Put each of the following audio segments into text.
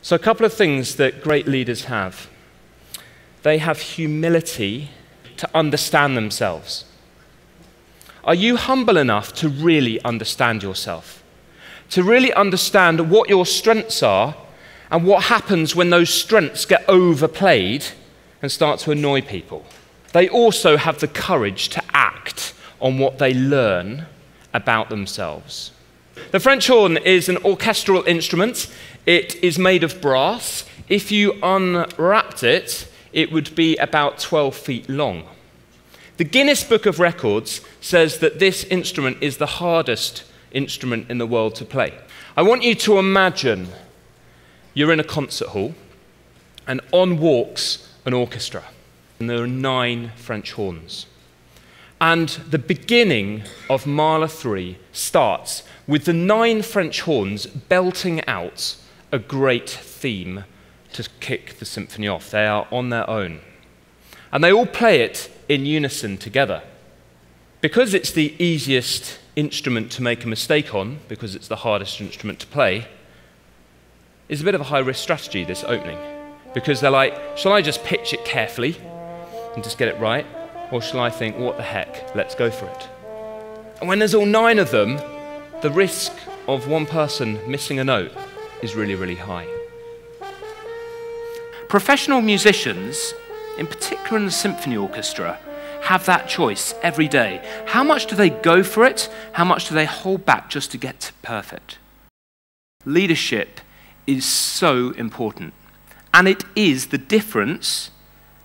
So a couple of things that great leaders have. They have humility to understand themselves. Are you humble enough to really understand yourself? To really understand what your strengths are and what happens when those strengths get overplayed and start to annoy people? They also have the courage to act on what they learn about themselves. The French horn is an orchestral instrument. It is made of brass. If you unwrapped it, it would be about 12 feet long. The Guinness Book of Records says that this instrument is the hardest instrument in the world to play. I want you to imagine you're in a concert hall, and on walks an orchestra, and there are 9 French horns. And the beginning of Mahler 3 starts with the 9 French horns belting out a great theme to kick the symphony off. They are on their own. And they all play it in unison together. Because it's the easiest instrument to make a mistake on, because it's the hardest instrument to play, it's a bit of a high-risk strategy, this opening. Because they're like, shall I just pitch it carefully and just get it right? Or shall I think, what the heck, let's go for it? And when there's all 9 of them, the risk of one person missing a note is really, really high. Professional musicians, in particular in the symphony orchestra, have that choice every day. How much do they go for it? How much do they hold back just to get perfect? Leadership is so important. And it is the difference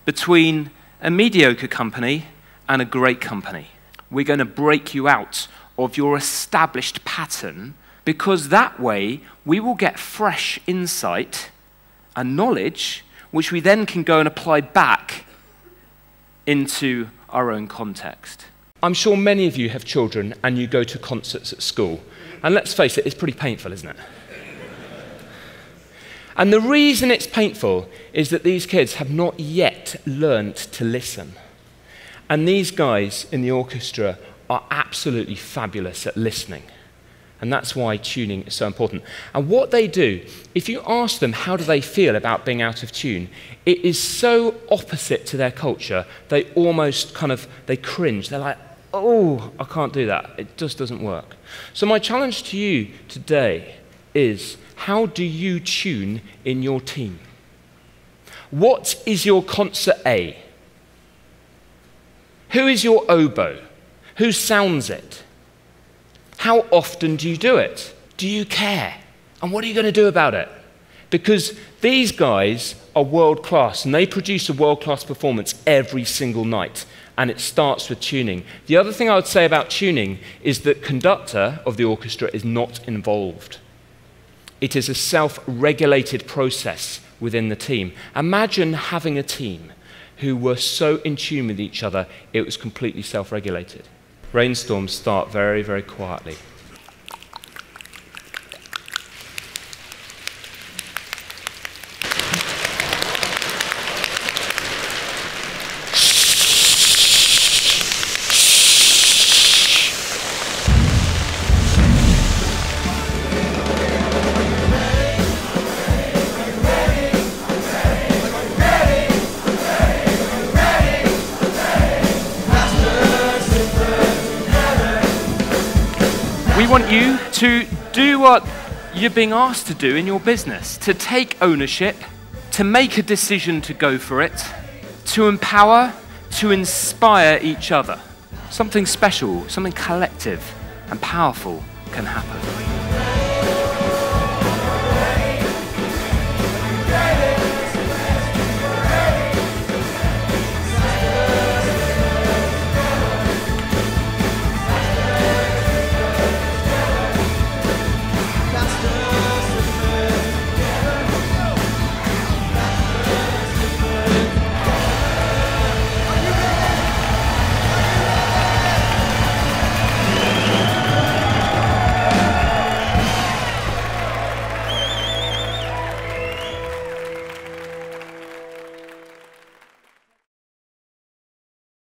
between a mediocre company and a great company. We're going to break you out of your established pattern, because that way we will get fresh insight and knowledge which we then can go and apply back into our own context. I'm sure many of you have children and you go to concerts at school. And let's face it, it's pretty painful, isn't it? And the reason it's painful is that these kids have not yet learnt to listen. And these guys in the orchestra are absolutely fabulous at listening. And that's why tuning is so important. And what they do, if you ask them how do they feel about being out of tune, it is so opposite to their culture, they almost they cringe. They're like, oh, I can't do that. It just doesn't work. So my challenge to you today is, how do you tune in your team? What is your concert A? Who is your oboe? Who sounds it? How often do you do it? Do you care? And what are you going to do about it? Because these guys are world class and they produce a world class performance every single night. And it starts with tuning. The other thing I would say about tuning is that conductor of the orchestra is not involved. It is a self-regulated process within the team. Imagine having a team who were so in tune with each other, it was completely self-regulated. Rainstorms start very, very quietly. We want you to do what you're being asked to do in your business, to take ownership, to make a decision to go for it, to empower, to inspire each other. Something special, something collective and powerful can happen.